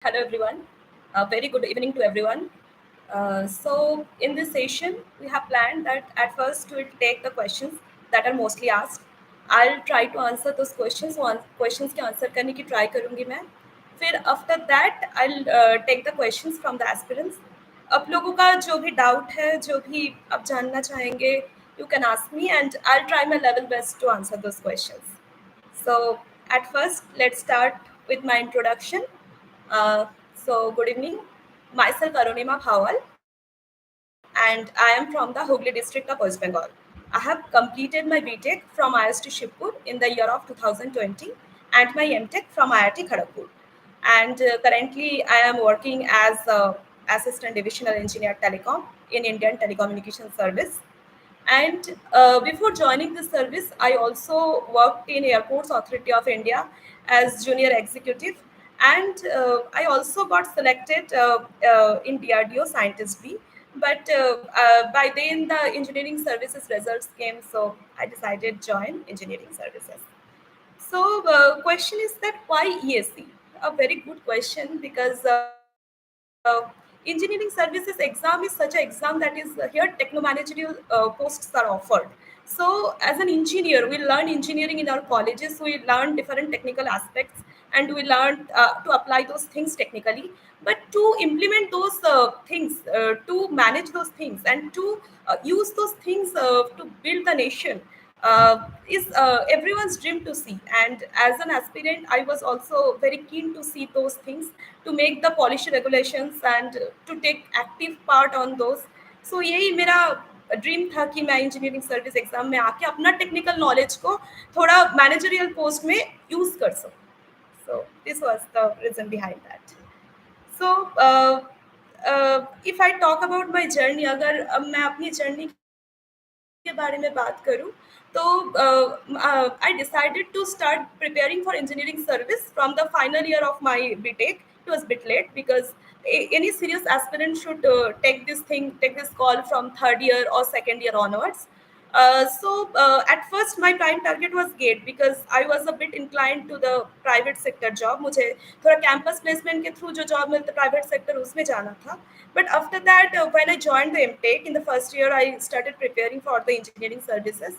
Hello, everyone. Very good evening to everyone. In this session, we have planned that at first we'll take the questions that are mostly asked. I'll try to answer those questions. Questions के answer करने की try करूँगी मैं. फिर after that, I'll take the questions from the aspirants. आप लोगों का जो भी doubt है, जो भी आप जानना चाहेंगे, you can ask me, and I'll try my level best to answer those questions. So, at first, let's start with my introduction. Good evening. Myself Arunima Phawal, and I am from the Hooghly district of West Bengal. I have completed my BTech from IST Shibpur in the year of 2020 and my MTech from IIT Kharagpur. And currently, I am working as Assistant Divisional Engineer Telecom in Indian Telecommunication Service. And before joining this service, I also worked in Airports Authority of India as junior executive. And I also got selected in DRDO Scientist B. But by then, the engineering services results came, so I decided join engineering services. So, question is that why ESC? A very good question because engineering services exam is such an exam that is here technomanagerial posts are offered. So, as an engineer, we learn engineering in our colleges. We learn different technical aspects, and we learn to apply those things technically. But to implement those things, to manage those things, and to use those things to build the nation is everyone's dream to see. And as an aspirant, I was also very keen to see those things, to make the policy regulations and to take active part on those. So यही मेरा dream था कि मैं engineering service exam में आके अपना technical knowledge को थोड़ा मैनेजरियल पोस्ट में यूज कर सकूं. So this was the reason behind that. So if I talk about my journey, अगर मैं अपनी जर्नी के बारे में बात करूँ तो I decided to start preparing for engineering service from the final year of my BTech. It was a bit late because any serious aspirant should take this call from third year or second year onwards. At first my prime target was GATE because I was a bit inclined to the private sector job. मुझे थोड़ा campus placement के through जो job मिलता private sector उसमें जाना था. But after that, when I joined the MTech in the first year, I started preparing for the engineering services,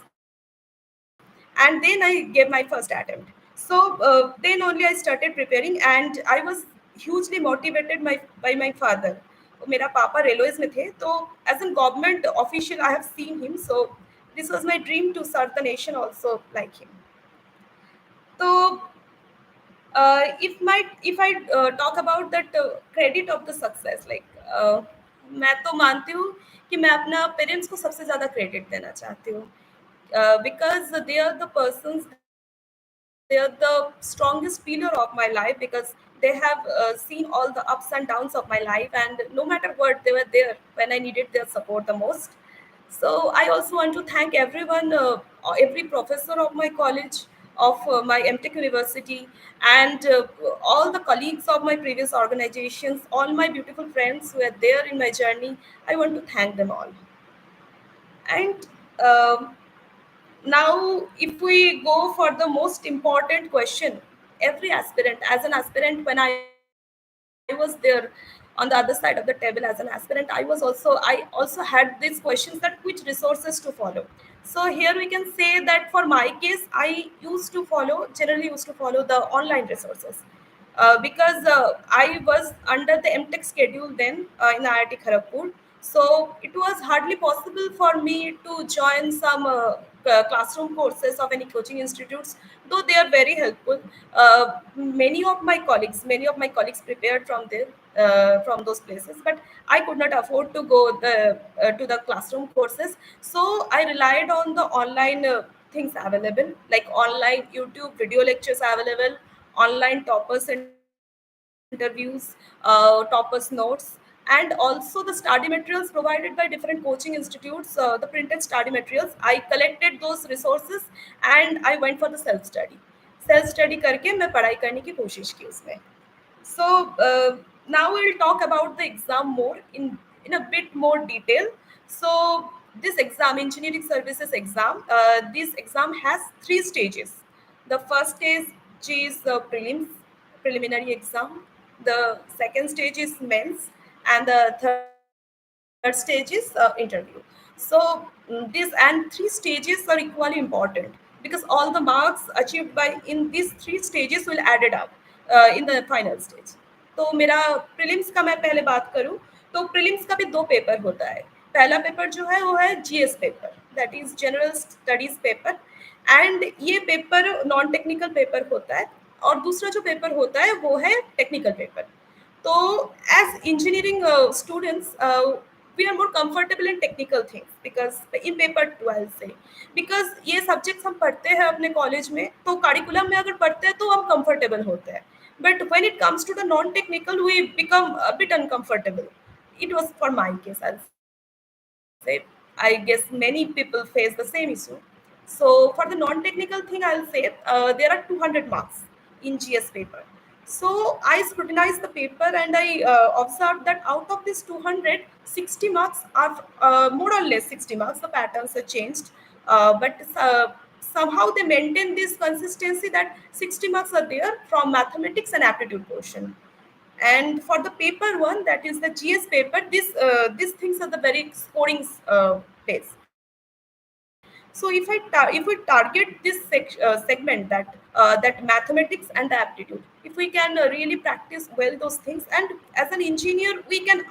and then I gave my first attempt. So then only I started preparing, and I was hugely motivated by my father. मेरा पापा railways में थे, तो as a government official I have seen him, so this was my dream to serve the nation also like him. So if I talk about that credit of the success, like मैं तो मानती हूँ कि मैं अपना parents को सबसे ज़्यादा क्रेडिट देना चाहती हूँ because they are the persons, they are the strongest pillar of my life because they have seen all the ups and downs of my life, and no matter what, they were there when I needed their support the most. So I also want to thank everyone, every professor of my college, of my MTech University, and all the colleagues of my previous organizations, all my beautiful friends who are there in my journey. I want to thank them all. And now, if we go for the most important question, every aspirant, as an aspirant, when I was there on the other side of the table as an aspirant, I also had these questions that which resources to follow. So here we can say that for my case, I generally used to follow the online resources. Because I was under the MTech schedule then in IIT Kharagpur. So it was hardly possible for me to join some classroom courses of any coaching institutes, though they are very helpful. Many of my colleagues prepared from there, from those places, but I could not afford to go to the classroom courses. So I relied on the online things available, like online YouTube video lectures available, online toppers interviews, toppers notes, and also the study materials provided by different coaching institutes, the printed study materials. I collected those resources and I went for the self study. Self study करके मैं पढ़ाई करने की कोशिश की उसमें. So now we'll talk about the exam more in a bit more detail. So this exam, engineering services exam, this exam has three stages. The first stage is the preliminary exam. the second stage is mains, and the third stage is interview. So this and three stages are equally important, because all the marks achieved by in these three stages will added up in the final stage. तो मेरा prelims का मैं पहले बात करूं, तो prelims का भी दो पेपर होता है. पहला पेपर जो है वो है GS paper, that is general studies paper, and ये पेपर नॉन टेक्निकल पेपर होता है. और दूसरा जो पेपर होता है वो है टेक्निकल पेपर. तो as engineering students we are more comfortable in technical things because in paper 12 से, because ये सब्जेक्ट्स हम पढ़ते हैं अपने कॉलेज में, तो करिकुलम में अगर पढ़ते हैं तो हम कंफर्टेबल होते हैं. But when it comes to the non technical we become a bit uncomfortable. It was for my case, I'll say. I guess many people face the same issue. So for the non-technical thing, I'll say there are 200 marks in GS paper. So I scrutinized the paper and I observed that out of this 200, 60 marks are more or less 60 marks. The patterns are changed, but somehow they maintain this consistency that 60 marks are there from mathematics and aptitude portion. And for the paper one, that is the GS paper, these things are the very scoring place. So if we target this segment, that mathematics and the aptitude, if we can really practice well those things, and as an engineer we can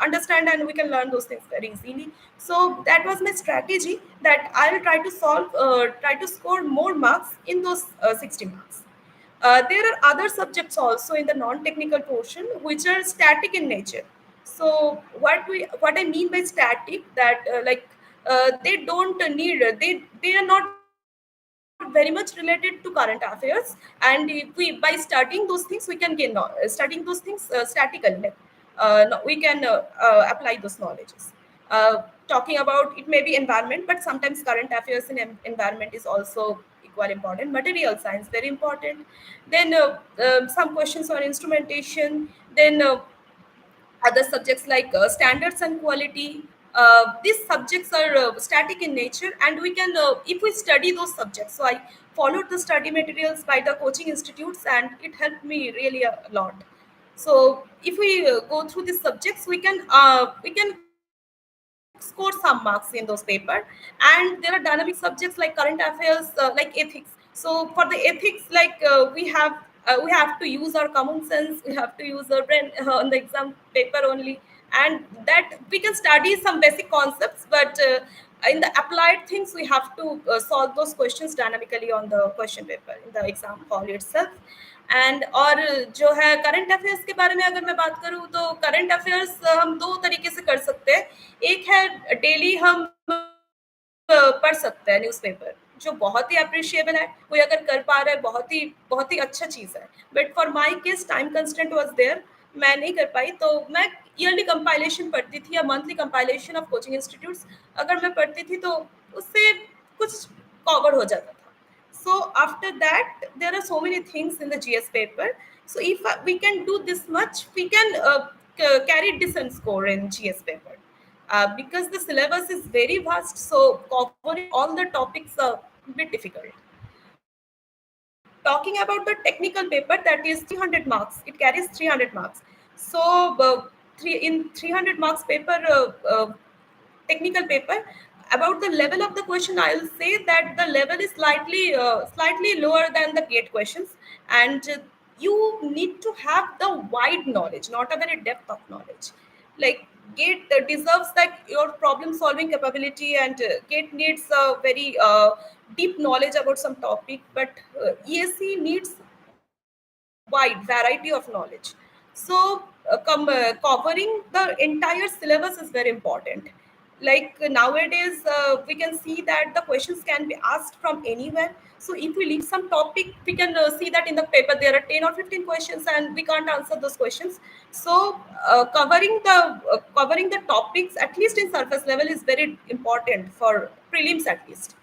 understand and we can learn those things very easily. So that was my strategy, that I'll try to score more marks in those 60 marks. There are other subjects also in the non-technical portion which are static in nature. So what I mean by static, that they don't need they are not very much related to current affairs, and if we by studying those things we can gain studying those things statically, no, we can apply those knowledges. Talking about, it may be environment, but sometimes current affairs in environment is also equal important. Material science very important. Then some questions on instrumentation. Then other subjects like standards and quality. These subjects are static in nature, and we can if we study those subjects. So I followed the study materials by the coaching institutes, and it helped me really a lot. So if we go through these subjects, we can score some marks in those paper. And there are dynamic subjects like current affairs, like ethics. So for the ethics, we have to use our common sense, we have to use our brain on the exam paper only, and that we can study some basic concepts, but in the applied things we have to solve those questions dynamically on the question paper in the exam hall itself. And और जो है current affairs के बारे में अगर मैं बात करूँ, तो करंट अफेयर्स हम दो तरीके से कर सकते हैं. एक है डेली हम पढ़ सकते हैं न्यूज़पेपर, जो बहुत ही अप्रिशिएबल है. कोई अगर कर पा रहा है, बहुत ही अच्छा चीज़ है. But for my case time constraint was there, मैं नहीं कर पाई. तो मैं ईयरली कंपाइलेशन पढ़ती थी या monthly compilation of coaching institutes अगर मैं पढ़ती थी, तो उससे कुछ कवर हो जाता था. So after that, there are so many things in the GS paper. So if we can do this much, we can carry decent score in GS paper. Because the syllabus is very vast, so covering all the topics are a bit difficult. Talking about the technical paper, that is 300 marks. It carries 300 marks. So in 300 marks paper, technical paper, about the level of the question, I'll say that the level is slightly lower than the gate questions. And you need to have the wide knowledge, not a very depth of knowledge. Like gate deserves like your problem solving capability, and gate needs a very deep knowledge about some topic, but ESC needs wide variety of knowledge. So covering the entire syllabus is very important. Like nowadays we can see that the questions can be asked from anywhere. So if we leave some topic, we can see that in the paper there are 10 or 15 questions and we can't answer those questions. So covering the topics at least in surface level is very important for prelims at least.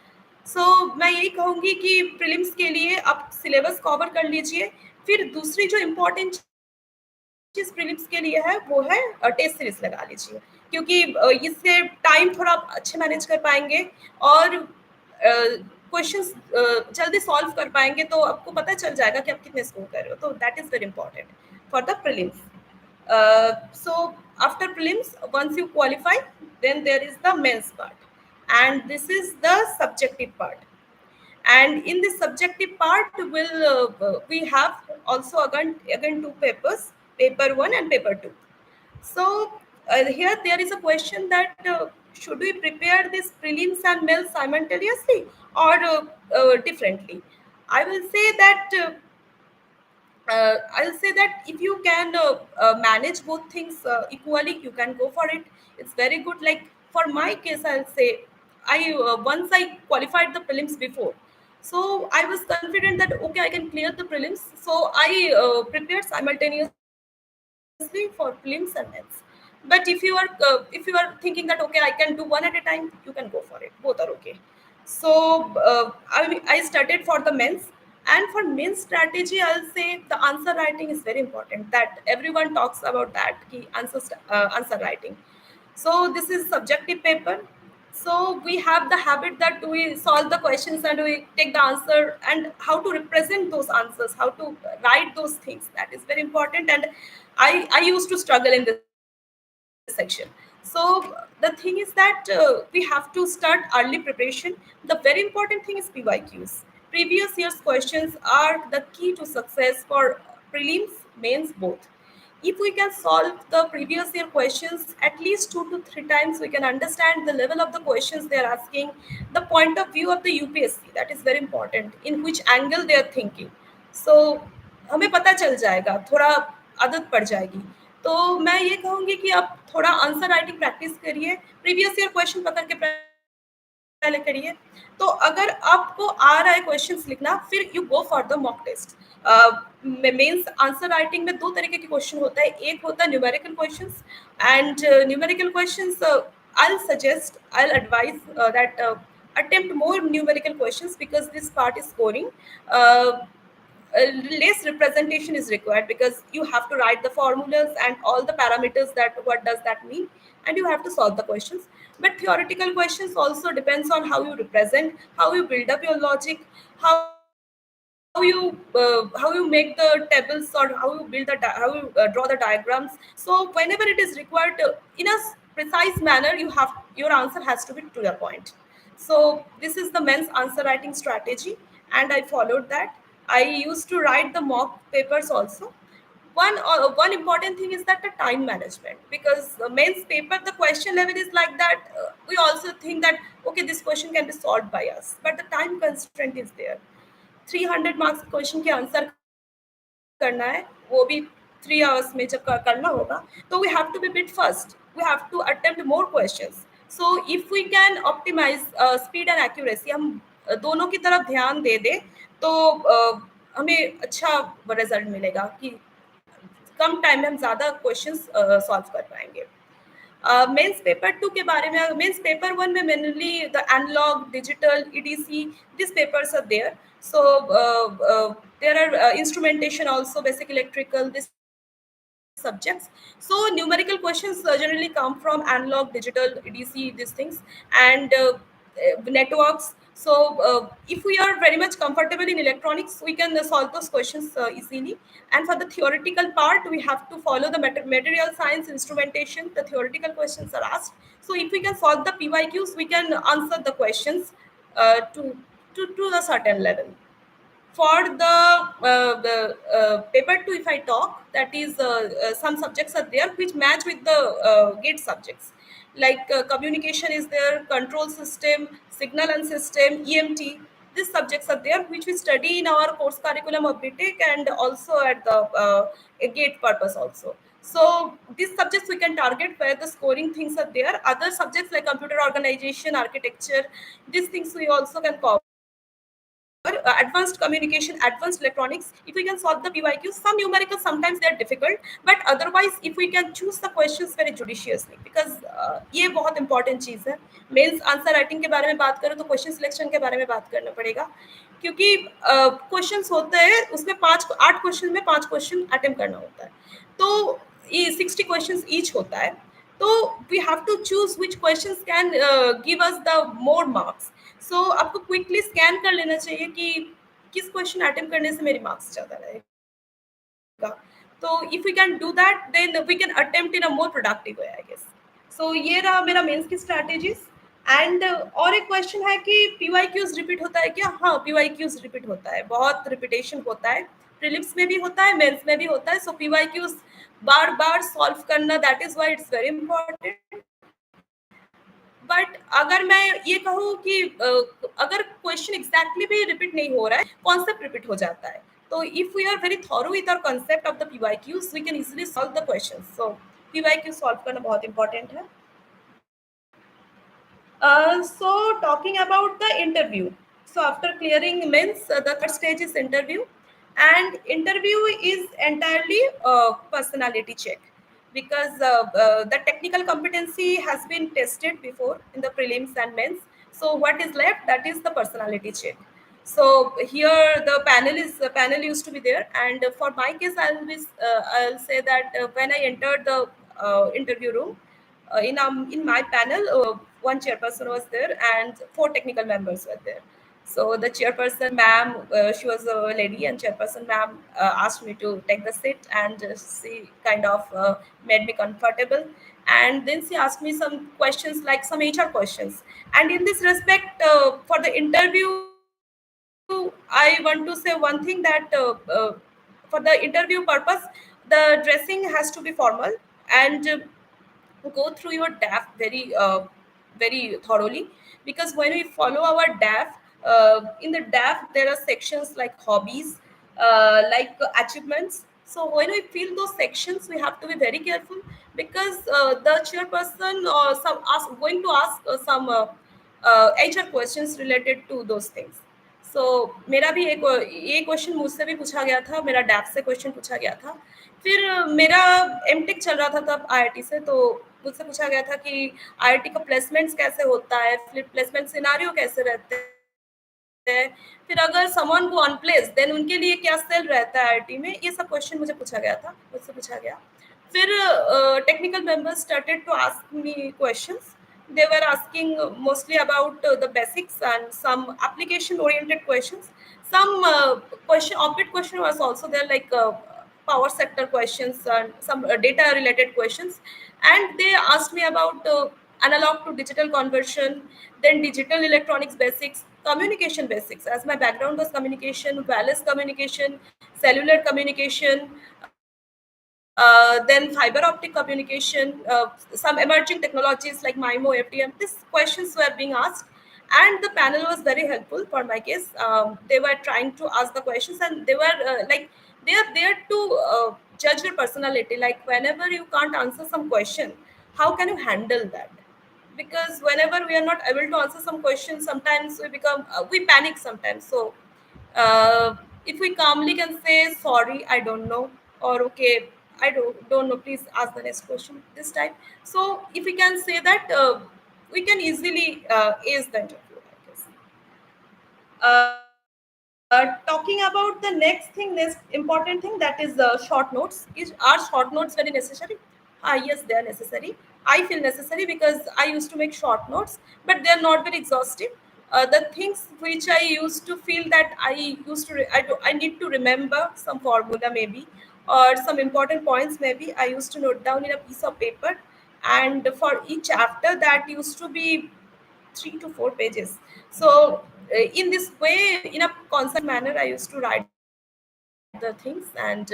सो मैं यही कहूँगी कि prelims के लिए आप syllabus cover कर लीजिए. फिर दूसरी जो इम्पोर्टेंट चीज़ प्रीलिम्स के लिए है वो है टेस्ट सीरीज लगा लीजिए, क्योंकि इससे टाइम थोड़ा आप अच्छे मैनेज कर पाएंगे और क्वेश्चंस जल्दी सॉल्व कर पाएंगे, तो आपको पता चल जाएगा कि आप कितने स्कोर कर रहे हो. तो that is very important for the prelims. So after prelims, once you qualify, then there is the mains part, and this is the subjective part. And in this subjective part, we have also again two papers, paper one and paper two. So here there is a question that should we prepare this prelims and mails simultaneously or differently? I will say that I'll say that if you can manage both things equally, you can go for it. It's very good. Like for my case, I'll say I once I qualified the prelims before, so I was confident that okay, I can clear the prelims. So I prepared simultaneously for prelims and mains. But if you are thinking that okay, I can do one at a time, you can go for it. Both are okay. So I started for the men's, and for men's strategy, I'll say the answer writing is very important. That everyone talks about that key answer writing. So this is subjective paper. So we have the habit that we solve the questions and we take the answer, and how to represent those answers, how to write those things. That is very important. And I used to struggle in this section. So the thing is that we have to start early preparation. The very important thing is PYQs. Previous year's questions are the key to success for prelims, mains, both. If we can solve the previous year questions at least 2 to 3 times, we can understand the level of the questions they are asking, the point of view of the UPSC. That is very important, in which angle they are thinking. So हमें पता चल जाएगा, थोड़ा आदत पड़ जाएगी. तो मैं ये कहूँगी कि आप थोड़ा आंसर राइटिंग प्रैक्टिस करिए, प्रीवियस ईयर क्वेश्चन पकड़ के पहले करिए. तो अगर आपको आ रहा है क्वेश्चंस लिखना, फिर you go for the mock test. Mains answer writing में दो तरीके के क्वेश्चन होता है. एक होता है numerical questions, and numerical questions I'll advise that attempt more numerical questions, because this part is scoring. Less representation is required, because you have to write the formulas and all the parameters, that what does that mean, and you have to solve the questions. But theoretical questions also depends on how you represent, how you build up your logic, how you make the tables, or how you build how you draw the diagrams. So whenever it is required in a precise manner, your answer has to be to the point. So this is the men's answer writing strategy, and I followed that. I used to write the mock papers also. One important thing is that the time management, because the mains paper, the question level is like that. We also think that okay, this question can be solved by us, but the time constraint is there. 300 marks question के answer करना है, वो भी 3 hours में जब करना होगा, तो we have to be bit fast, we have to attempt more questions. So if we can optimise speed and accuracy, हम दोनों की तरफ ध्यान दे दे, तो हमें अच्छा रिजल्ट मिलेगा कि कम टाइम में हम ज़्यादा क्वेश्चंस सॉल्व कर पाएंगे. मेंस पेपर टू के बारे में, मेंस पेपर वन में mainly the analogue, digital, EDC, this papers are there. So there are instrumentation also, basic electrical, these subjects. So numerical questions generally come from analog, digital, EDC, these things, and networks. So if we are very much comfortable in electronics, we can solve those questions easily. And for the theoretical part, we have to follow the material science, instrumentation. The theoretical questions are asked. So if we can solve the PYQs, we can answer the questions to a certain level. For the paper 2, if I talk, that is some subjects are there which match with the gate subjects, like communication is there, control system, signal and system, EMT. These subjects are there which we study in our course curriculum of BTech, and also at the gate purpose also. So these subjects we can target where the scoring things are there. Other subjects like computer organization, architecture, these things we also can cover. Advanced communication, advanced electronics, if we can solve the PYQs, some numericals sometimes they are difficult, but otherwise if we can choose the questions very judiciously, because ये बहुत important चीज़ है. Mains answer writing के बारे में बात करें तो question selection के बारे में बात करना पड़ेगा, क्योंकि क्वेश्चंस होते हैं उसमें 8 क्वेश्चन में 5 क्वेश्चन अटेम्प्ट करना होता है, तो ये 60 क्वेश्चंस ईच होता है. तो we have to choose which questions can give us the more marks. So आपको क्विकली स्कैन कर लेना चाहिए कि किस क्वेश्चन अटेम्प्ट करने से मेरे मार्क्स ज़्यादा रहेगा. तो तो if we can do that then we can attempt in a more productive way, I guess. So ये रहा मेरा मेंस की स्ट्रैटेजीज. एंड और एक क्वेश्चन है कि पीवाई क्यूज रिपीट होता है क्या? हाँ, पीवाई क्यूज रिपीट होता है, बहुत रिपीटेशन होता है. प्रीलिम्स में भी होता है, मेंस में भी होता है. सो पीवाई क्यूज बार बार सॉल्व करना, that is why it's very important. But अगर मैं ये कहूँ कि अगर क्वेश्चन एग्जैक्टली भी रिपीट नहीं हो रहा है, कॉन्सेप्ट रिपीट हो जाता है. तो if we are very thorough with our concept of the PYQs, we can easily solve the question. So PYQ solve करना बहुत इंपॉर्टेंट है. So talking about the interview. So after clearing means the third stage is interview, and interview is entirely personality check, because the technical competency has been tested before in the prelims and mains. So what is left, that is the personality check. So here the panel used to be there, and for my case, I'll say that when I entered the interview room, in my panel, one chairperson was there and four technical members were there. So the chairperson ma'am, she was a lady, and chairperson ma'am asked me to take the seat, and she kind of made me comfortable. And then she asked me some questions, like some HR questions. And in this respect, for the interview, I want to say one thing, that for the interview purpose, the dressing has to be formal, and go through your DAF very thoroughly, because when we follow our DAF, in the DAF there are sections like hobbies, like achievements. So when we fill those sections, we have to be very careful, because the chairperson going to ask some HR questions related to those things. सो मेरा भी एक ये question मुझसे भी पूछा गया था, मेरा डैप से क्वेश्चन पूछा गया था. फिर मेरा एमटेक चल रहा था तब आईआईटी से, तो मुझसे पूछा गया था कि आईआईटी का प्लेसमेंट्स कैसे होता है, फिर प्लेसमेंट सिनारियो कैसे रहते हैं, फिर अगर समवन को अनप्लेस देन उनके लिए क्या सेल रहता है आईआईटी में. ये सब क्वेश्चन मुझे पूछा गया था, मुझसे पूछा गया. फिर technical members started to ask me questions. They were asking mostly about the basics and some application oriented questions. Some question op-ed question was also there, like power sector questions and some data related questions. And they asked me about analog to digital conversion, then digital electronics basics, communication basics, as my background was communication, wireless communication, cellular communication, then fiber optic communication, some emerging technologies like MIMO, FDM. These questions were being asked, and the panel was very helpful for my case. They were trying to ask the questions, and they were like, they are there to judge your personality. Like whenever you can't answer some question, how can you handle that? Because whenever we are not able to answer some questions, sometimes we panic sometimes. So if we calmly can say sorry, I don't know, or okay, I don't know, please ask the next question this time. So if we can say that, we can easily ace the interview, I guess. Talking about the next important thing, that is short notes. Are short notes very necessary? Yes, they are necessary. I feel necessary because I used to make short notes, but they are not very exhaustive. The things which I used to feel that I need to remember some formula maybe, or some important points maybe, I used to note down in a piece of paper, and for each chapter that used to be 3 to 4 pages. So in this way, in a constant manner, I used to write the things. And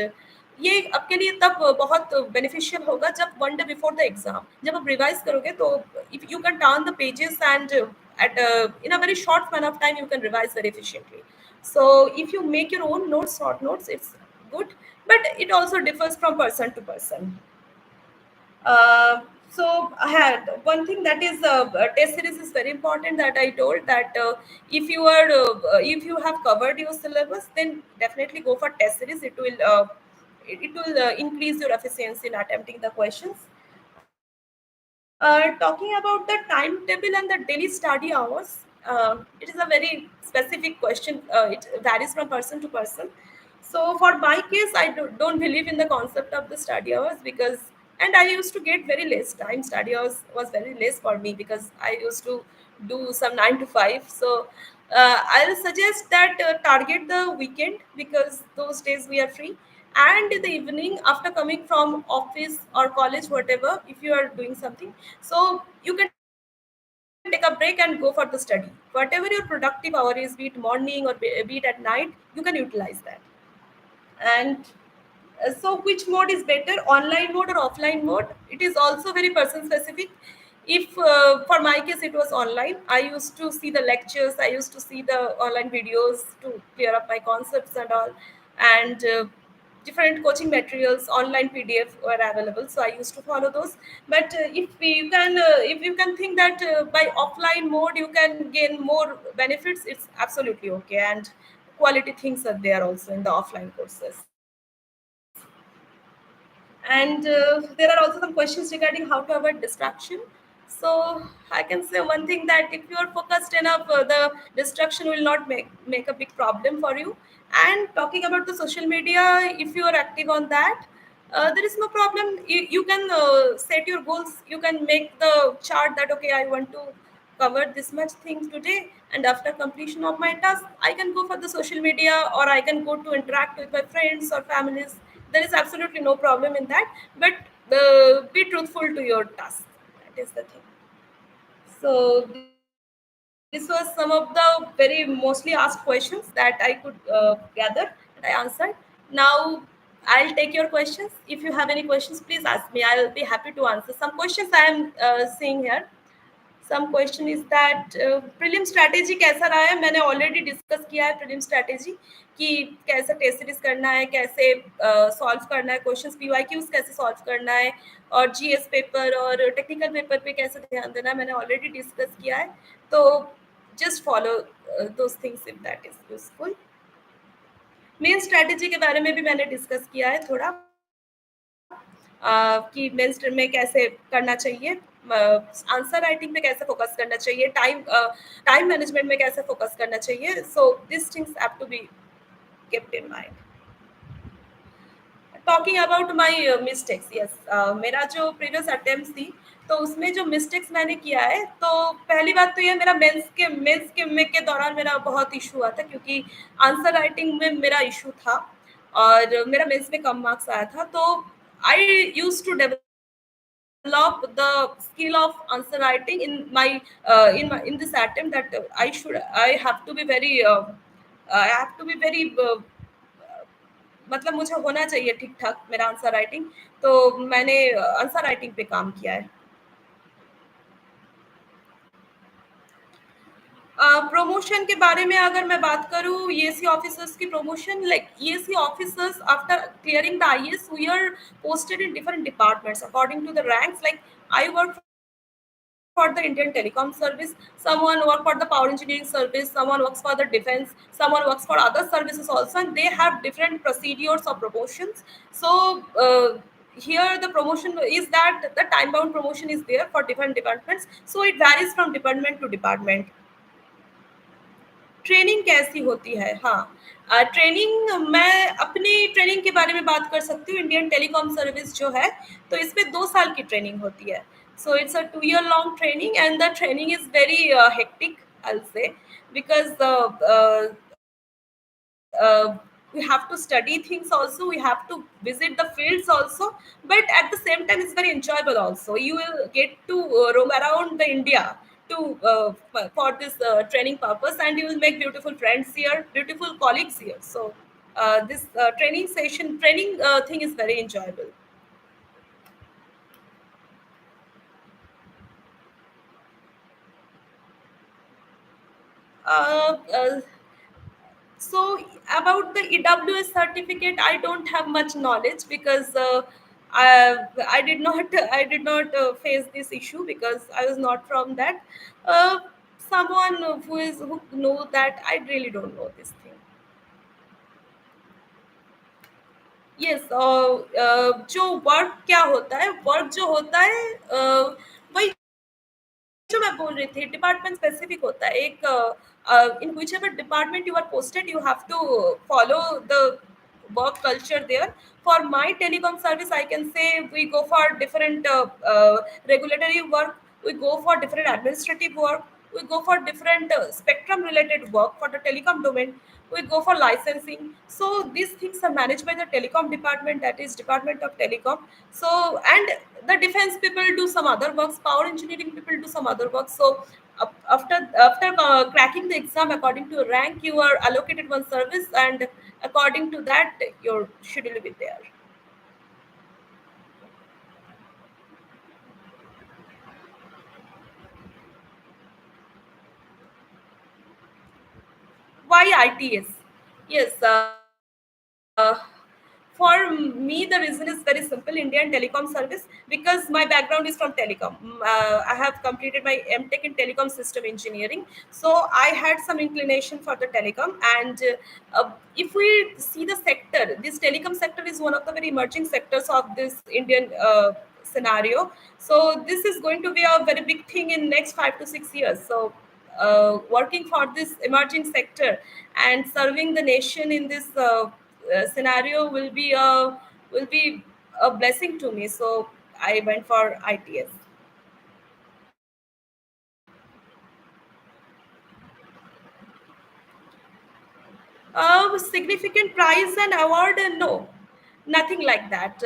ये आपके लिए तब बहुत beneficial होगा जब one day before the exam जब आप revise करोगे, तो if you can turn the pages, and at in a very short span of time you can revise very efficiently. So if you make your own notes, short notes, it's good, but it also differs from person to person. So I had one thing, that is test series is very important, that I told that if you have covered your syllabus, then definitely go for test series. It will increase your efficiency in attempting the questions. Talking about the timetable and the daily study hours, it is a very specific question. It varies from person to person. So for my case, don't believe in the concept of the study hours, because, and I used to get very less time. Study hours was very less for me because I used to do some 9 to 5. So I'll suggest that target the weekend, because those days we are free, And in the evening, after coming from office or college, whatever, if you are doing something, so you can take a break and go for the study. Whatever your productive hour is, be it morning or be it at night, you can utilize that. And so which mode is better, online mode or offline mode? It is also very person specific. If for my case it was online, I used to see the lectures, I used to see the online videos to clear up my concepts and all. And different coaching materials, online PDF were available, so I used to follow those. But if you can think that by offline mode you can gain more benefits, it's absolutely okay. And quality things are there also in the offline courses. And there are also some questions regarding how to avoid distraction. So I can say one thing, that if you are focused enough, the distraction will not make a big problem for you. And talking about the social media, if you are active on that, there is no problem. You can set your goals, you can make the chart that okay, I want to cover this much things today, and after completion of my task I can go for the social media, or I can go to interact with my friends or families. There is absolutely no problem in that. But be truthful to your task, that is the thing. So this was some of the very mostly asked questions that I could gather and I answered. Now I'll take your questions. If you have any questions, please ask me, I'll be happy to answer. Some questions I am seeing here. Some question is that prelim strategy कैसा रहा है? मैंने already discuss किया है prelim strategy, कि कैसे test series करना है, कैसे सॉल्व करना है क्वेश्चंस, पीवाईक्यूज कैसे सॉल्व करना है, और जीएस पेपर और टेक्निकल पेपर पे कैसे ध्यान देना है, मैंने ऑलरेडी डिस्कस किया है. तो just follow those things if that is useful. Main strategy के बारे में भी मैंने डिस्कस किया है थोड़ा, कि मेन स्ट्रीम में कैसे करना चाहिए, आंसर राइटिंग पे कैसे फोकस करना चाहिए, टाइम मैनेजमेंट में कैसे फोकस करना चाहिए. So this things have to be kept in mind. Talking about my mistakes, yes, मेरा जो प्रीवियस अटेम्प्ट थी, तो उसमें जो मिस्टेक्स मैंने किया है, तो पहली बात तो ये, मेरा मेंस के में के दौरान मेरा बहुत इशू हुआ था, क्योंकि आंसर राइटिंग में मेरा इशू था और मेरा मेंस में कम मार्क्स आया था. तो I use to develop the skill of answer writing in my in this attempt, that I have to be very I have to be very मतलब मुझे होना चाहिए ठीक ठाक मेरा आंसर राइटिंग. तो मैंने आंसर राइटिंग पे काम किया है. प्रमोशन के बारे में अगर मैं बात करूँ, ईएसी ऑफिसर्स की promotion, like EAC officers after clearing the IAS we are posted in different departments according to the ranks. Like I work for the Indian Telecom Service, someone work for the Power Engineering Service, someone works for the Defense, someone works for other services also, and they have different procedures or promotions. So here the promotion is that the time bound promotion is there for different departments, so it varies from department to department. Training कैसी होती है? हाँ, training, मैं अपनी training के बारे में बात कर सकती हूँ. इंडियन टेलीकॉम सर्विस जो है, तो इसमें 2 साल की ट्रेनिंग होती है. So it's a 2 year long training, and the training is very hectic, I say, because we have to study things also, we have to visit the fields also, but at the same time it's very enjoyable also. You will get to roam around the India to for this training purpose, and you will make beautiful friends here, beautiful colleagues here. So this training thing is very enjoyable. uh, uh, So about the EWS certificate, I don't have much knowledge, because I did not face this issue, because I was not from that. Uh, Someone who know that, I really don't know this thing. Yes, जो work क्या होता है, work जो होता है, वही जो मैं बोल रही थी, डिपार्टमेंट स्पेसिफिक होता है. एक in whichever department you are posted, you have to follow the work culture there. For my telecom service, I can say we go for different regulatory work, we go for different administrative work, we go for different spectrum related work for the telecom domain. we go for licensing. So these things are managed by the telecom department, that is Department of Telecom. So and the defense people do some other works, power engineering people do some other works. So after cracking the exam according to rank, you are allocated one service, and according to that your schedule will be there. Why ITS? Yes, uh, for me, the reason is very simple: Indian Telecom Service, because my background is from telecom. I have completed my MTech in telecom system engineering, so I had some inclination for the telecom. And if we see the sector, this telecom sector is one of the very emerging sectors of this Indian scenario. So this is going to be a very big thing in next 5 to 6 years. So working for this emerging sector and serving the nation in this scenario will be a blessing to me. So I went for ITS. Significant prize and award? No, nothing like that.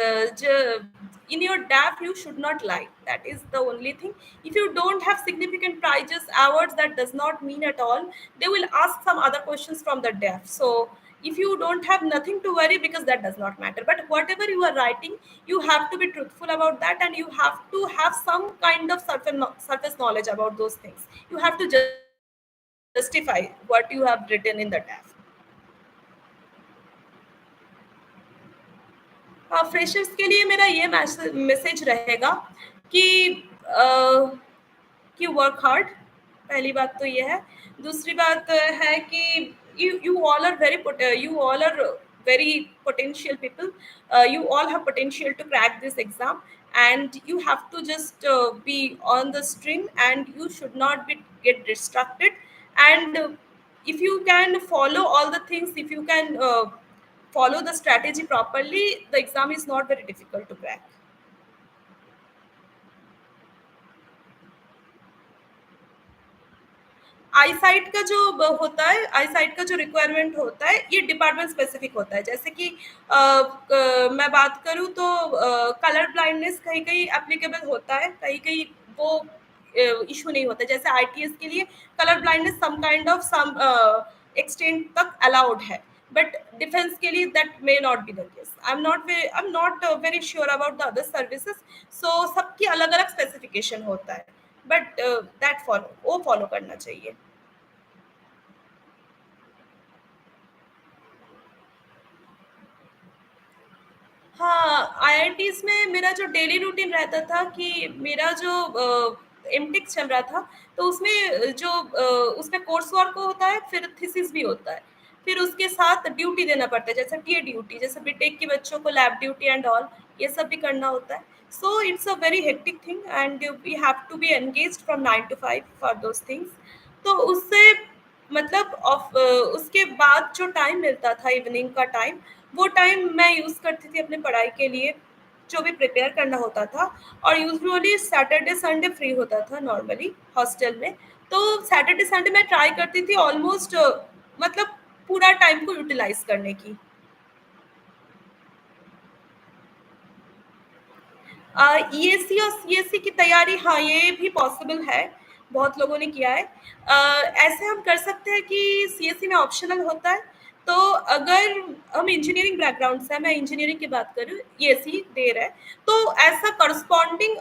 In your DAF, you should not lie. That is the only thing. If you don't have significant prizes, awards, that does not mean at all. They will ask some other questions from the DAF. So if you don't have, nothing to worry, because that does not matter. But whatever you are writing, you have to be truthful about that, and you have to have some kind of surface knowledge about those things. You have to justify what you have written in the DAF. Freshers के लिए मेरा ये message रहेगा कि कि work hard. पहली बात तो ये है। दूसरी बात है कि you all are very potential people. You all have potential to crack this exam, and you have to just be on the stream, and you should not be get distracted. And if you can follow all the things, if you can follow the strategy properly, the exam is not very difficult to crack. Eyesight का जो होता है, eyesight का जो requirement होता है, ये department specific होता है। जैसे कि मैं बात करूँ तो कलर ब्लाइंडनेस कहीं कहीं एप्लीकेबल होता है, कहीं कहीं वो इशू नहीं होता। जैसे आईटीएस के लिए colour blindness some kind of some extent तक अलाउड है, बट डिफेंस के लिए that may not be the case. I am not very sure about the other services. So सबकी अलग अलग स्पेसिफिकेशन होता है, बट दैट फॉलो वो फॉलो करना चाहिए। हाँ, आईआईटीज़ में मेरा जो डेली रूटीन रहता था कि मेरा जो एमटेक चल रहा था, तो उसमें उसमें कोर्स वर्क होता है, फिर थीसिस भी होता है। फिर उसके साथ ड्यूटी देना पड़ता है, जैसे टीए ड्यूटी, जैसे बीटेक के बच्चों को लैब ड्यूटी एंड ऑल, ये सब भी करना होता है। So it's a very hectic thing, and we have to be engaged from 9 to 5 for those things. तो उससे मतलब उसके बाद जो टाइम मिलता था, इवनिंग का टाइम, वो टाइम मैं यूज़ करती थी अपने पढ़ाई के लिए, जो भी प्रिपेयर करना होता था। और यूजुअली सैटरडे संडे फ्री होता था नॉर्मली हॉस्टल में। तो सैटरडे संडे मैं ट्राई करती थी ऑलमोस्ट मतलब पूरा टाइम को यूटिलाइज़ करने की। ईएसी और सीएससी की तैयारी, हाँ, ये भी पॉसिबल है, बहुत लोगों ने किया है। ऐसे हम कर सकते हैं कि सीएससी में ऑप्शनल होता है, तो अगर हम इंजीनियरिंग बैकग्राउंड से हैं, मैं इंजीनियरिंग की बात करूँ, ईएसी दे रहा है, तो ऐसा करस्पॉन्डिंग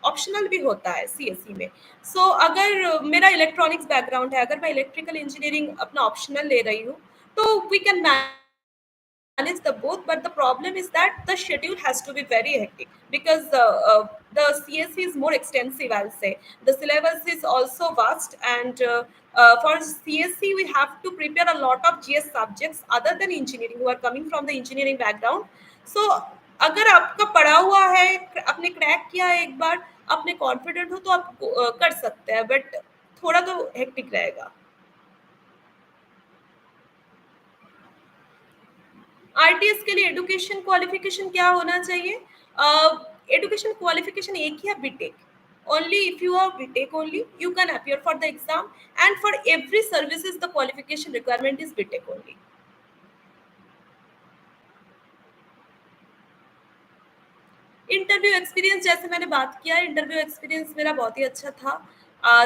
ऑप्शनल भी होता है सीएससी में। सो अगर मेरा इलेक्ट्रॉनिक्स बैकग्राउंड है, अगर मैं इलेक्ट्रिकल इंजीनियरिंग अपना ऑप्शनल ले रही हूँ, तो we can manage the both, but the problem is that the schedule has to be very hectic, because the CSC is more extensive, I'll say. The syllabus is also vast, and for CSC we have to prepare a lot of GS subjects other than engineering, who are coming from the engineering background. So अगर आपका पढ़ा हुआ है, आपने crack किया है एक बार, आपने कॉन्फिडेंट हो, तो आप कर सकते हैं, बट थोड़ा तो हेक्टिक रहेगा। आरटीएस के लिए एजुकेशन क्वालिफिकेशन क्या होना चाहिए? एजुकेशन क्वालिफिकेशन एक ही है, BTech. only if you are BTech only you can appear for the exam, and for every services the qualification requirement is BTech only. Interview experience जैसे मैंने बात किया, इंटरव्यू एक्सपीरियंस मेरा बहुत ही अच्छा था.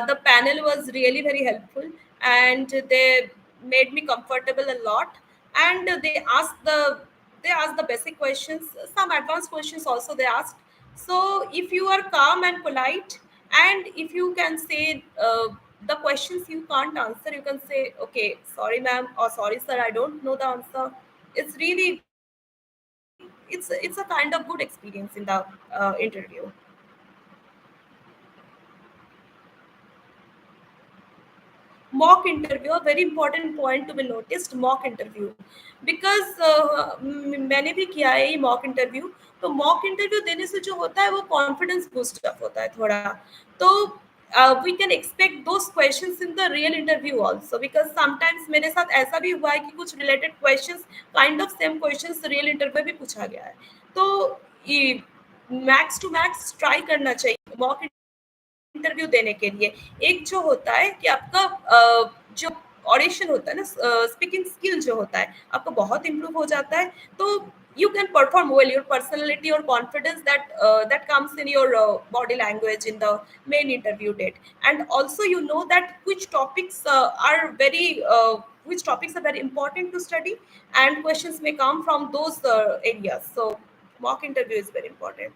The panel was really very helpful and they made me comfortable a lot, and they asked the basic questions, some advanced questions also they asked. So if you are calm and polite, and if you can say the questions you can't answer, you can say okay, sorry ma'am, or sorry sir, I don't know the answer. It's really, it's a kind of good experience in the interview. Mock interview, a very important point to be noticed, mock interview, because मैंने भी किया है ये mock interview. तो mock interview देने से जो होता है वो कॉन्फिडेंस बूस्ट अप होता है थोड़ा. तो we can expect those questions in the real interview also, because sometimes मेरे साथ ऐसा भी हुआ है कि कुछ related questions, kind of same questions real interview में भी पूछा गया है. तो मैक्स टू मैक्स ट्राई करना चाहिए मॉक इंटरव्यू देने के लिए. एक जो होता है कि आपका जो ऑडिशन होता है ना, स्पीकिंग स्किल जो होता है आपका बहुत इम्प्रूव हो जाता है. तो you can perform well, your personality or confidence that comes in your body language in the main interview date. And also you know that which topics are very important to study, and questions may come from those areas. So mock interview is very important.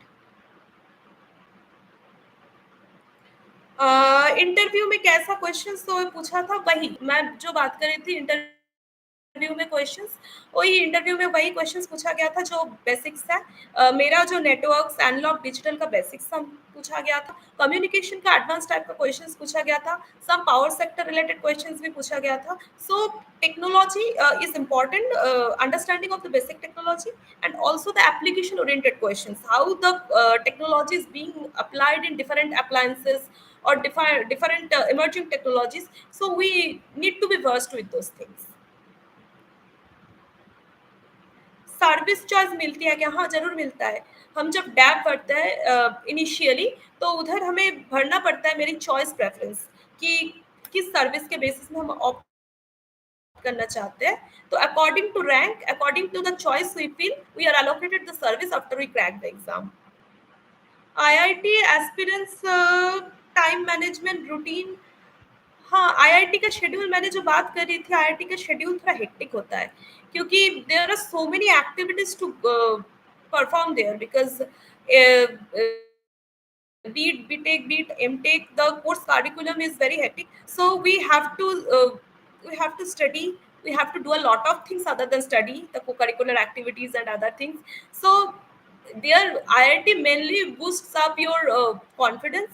Interview में कैसा questions तो पूछा था, वही मैं जो बात कर रही थी इंटरव्यू में क्वेश्चंस, वही इंटरव्यू में वही क्वेश्चंस पूछा गया था जो बेसिक्स है. मेरा जो नेटवर्क्स एनालॉग डिजिटल का बेसिक्स पूछा गया था, कम्युनिकेशन का एडवांस टाइप का क्वेश्चंस पूछा गया था, some power sector related questions भी पूछा गया था. So technology is important, understanding of the basic technology, and also the application oriented questions, how the technology is being applied in different appliances or different emerging technologies. So we need to be versed with those things. Service charge मिलती है क्या? हाँ, ज़रूर मिलता है. हम जब dab भरते हैं इनिशियली, तो उधर हमें भरना पड़ता है मेरी चॉइस प्रेफ़रेंस, कि किस सर्विस के बेसिस में हम ऑप्ट करना चाहते हैं. तो according to rank, according to the choice we feel, we are allocated the service after we crack the exam. IIT aspirants time management routine. हाँ, आईआईटी का शेड्यूल मैंने जो बात करी थी, आईआईटी का शेड्यूल थोड़ा हेक्टिक होता है, क्योंकि there are so many activities to perform there, because be it BTech, be it MTech, the course curriculum is very hectic. So we have to study. We have to do a lot of things other than study, the co-curricular activities and other things. So their IIT mainly boosts up your confidence,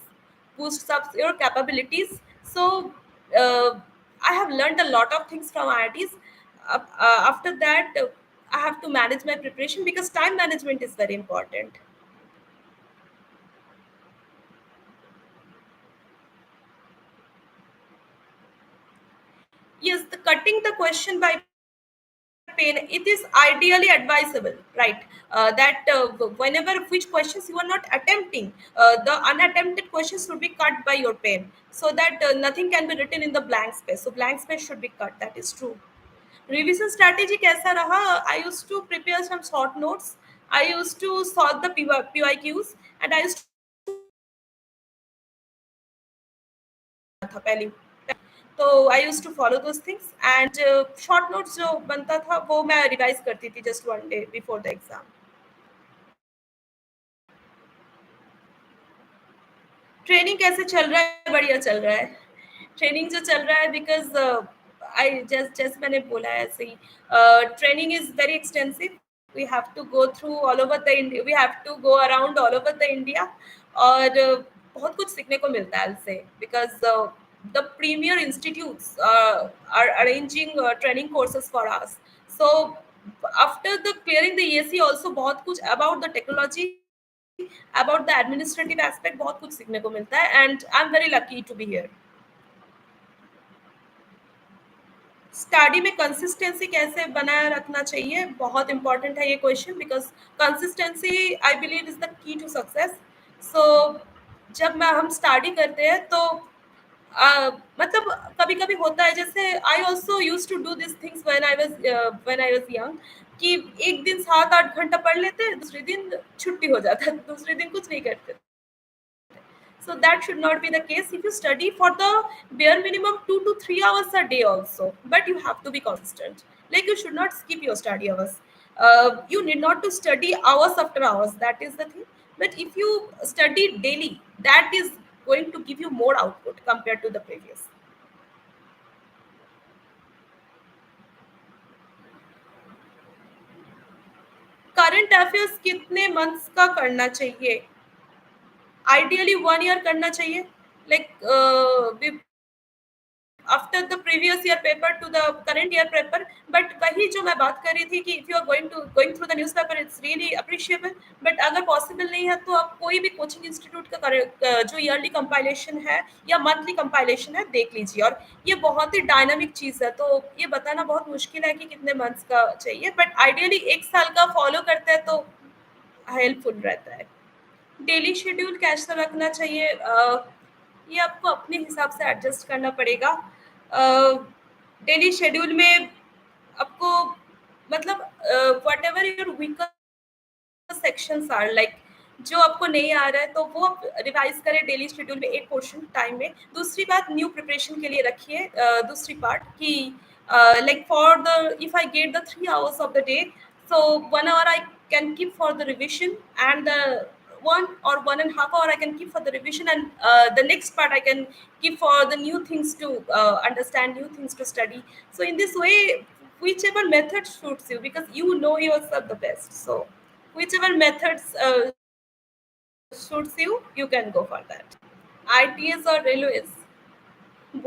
boosts up your capabilities. So I have learned a lot of things from IITs. After that, I have to manage my preparation because time management is very important. Yes, the cutting the question by pen, it is ideally advisable, right? That whenever which questions you are not attempting, the unattempted questions should be cut by your pen, so that nothing can be written in the blank space. So blank space should be cut. That is true. Revision strategy कैसा रहा? I used to prepare some short notes. I used to solve the PYQs, and I used था पहले. तो I use to follow those things, and short notes जो बनता था वो मैं रिवाइज करती थी just one day before the exam. Training कैसे चल रहा है? बढ़िया चल रहा है. ट्रेनिंग जो चल रहा है, बिकॉज आई जैसे मैंने बोला है ऐसे ही, training is very extensive. We have to go through all over the India, we have to go around all over the India. और बहुत कुछ सीखने को मिलता है इससे, because the premier institutes are arranging training courses for us. So after the clearing the ESE also बहुत कुछ about the technology, about the administrative aspect बहुत कुछ सीखने को मिलता है, and I am very lucky to be here. Study में consistency कैसे बनाए रखना चाहिए, बहुत इंपॉर्टेंट है ये question, because consistency I believe is the key to success. So जब मैं हम स्टडी करते हैं तो मतलब कभी-कभी होता है, जैसे I also used to do this things when I was young, कि एक दिन 7-8 घंटा पढ़ लेते, दूसरे दिन छुट्टी हो जाता, दूसरे दिन कुछ नहीं करते। So that should not be the case. If you study for the bare minimum 2 to 3 hours a day also, but you have to be consistent. Like you should not skip your study hours. You need not to study hours after hours. That is the thing. But if you study daily, that is going to give you more output compared to the previous. Current affairs कितने months का करना चाहिए? Ideally 1 year करना चाहिए। Like after the previous year paper to the current year paper. But वही जो मैं बात कर रही थी कि if you are going through the newspaper, it's really appreciable. But अगर पॉसिबल नहीं है तो आप कोई भी कोचिंग इंस्टीट्यूट का जो ईयरली कंपाइलेशन है या मंथली कंपाइलेशन है देख लीजिए। और ये बहुत ही डायनामिक चीज़ है, तो ये बताना बहुत मुश्किल है कि कितने मंथ्स का चाहिए, बट आइडियली 1 साल का फॉलो करते हैं तो हेल्पफुल रहता है। डेली शेड्यूल कैसा रखना चाहिए? ये आपको अपने हिसाब से एडजस्ट करना पड़ेगा। डेली शेड्यूल में आपको मतलब whatever your weaker sections are like, जो आपको नहीं आ रहा है तो वो आप रिवाइज करें डेली शेड्यूल में एक पोर्शन टाइम में। दूसरी बात, न्यू प्रिपरेशन के लिए रखिए दूसरी पार्ट कि like for the if I get the 3 hours of the day, so 1 hour I can keep for the revision, and the 1 or 1.5 hour I can keep for the revision, and the next part I can keep for the new things to understand, new things to study. So in this way, whichever method suits you, because you know yourself the best, so whichever methods suits you, you can go for that. ITS or railways,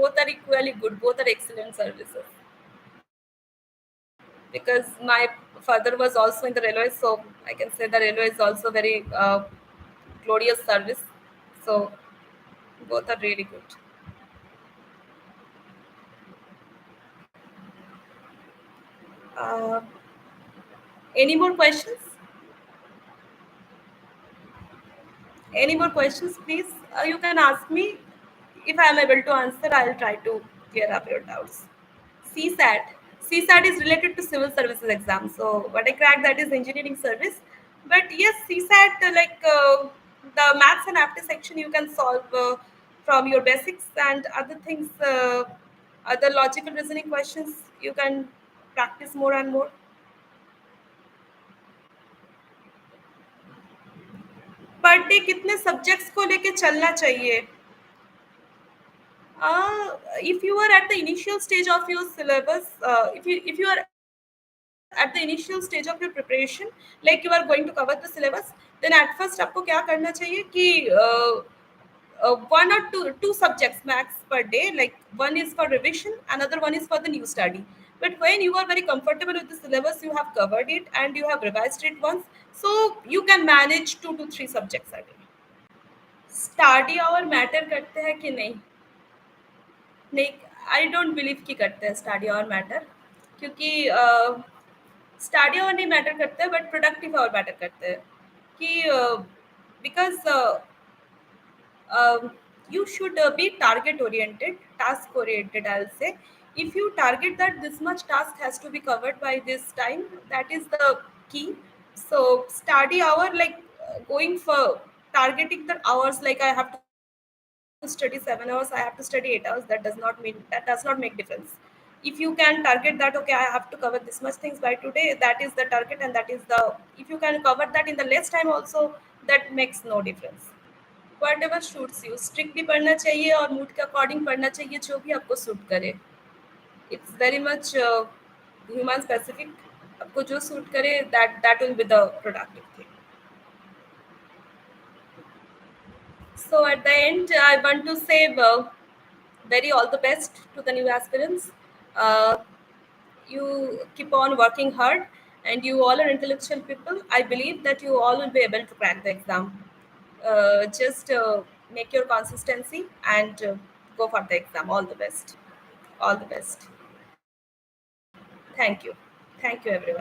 both are equally good, both are excellent services. Because my father was also in the railways, so I can say the railway is also very glorious service. So both are really good. Uh, any more questions? Any more questions, please? You can ask me. If I am able to answer, I'll try to clear up your doubts. CSAT. CSAT is related to civil services exam. So what I cracked, that is engineering service. But yes, CSAT, the maths and aptitude section you can solve from your basics, and other things, other logical reasoning questions you can practice more and more. Per day कितने subjects को लेके चलना चाहिए? If you are at the initial stage of your syllabus, if you are at the initial stage of your preparation, like you are going to cover the syllabus, then at first आपको क्या करना चाहिए कि 1 or 2 subjects max per day, like one is for revision, another one is for the new study. But when you are very comfortable with the syllabus, you have covered it and you have revised it once, so you can manage 2 to 3 subjects a day. Study hour matter करते हैं कि नहीं? नहीं, I don't believe कि करते हैं study hour matter, क्योंकि study our नहीं मैटर करते हैं, बट प्रोडक्टिव आवर मैटर करते हैं। कि because you should be target oriented, task oriented, I'll say. If you target that this much task has to be covered by this time, that is the key. So study hour, like going for targeting the hours, like I have to study 7 hours, I have to study 8 hours, that does not mean, that does not make difference. If you can target that, okay, I have to cover this much things by today, that is the target, and that is the, if you can cover that in the less time also, that makes no difference. What ever suits you, strictly पढ़ना चाहिए और mood के according पढ़ना चाहिए, जो भी आपको suit करे। It's very much human specific. आपको जो सूट करे, that will be the productive thing. So at the end, I want to say very all the best to the new aspirants. Uh, you keep on working hard, and you all are intellectual people. I believe that you all will be able to crack the exam. Just make your consistency and go for the exam. All the best. All the best. Thank you. Thank you, everyone.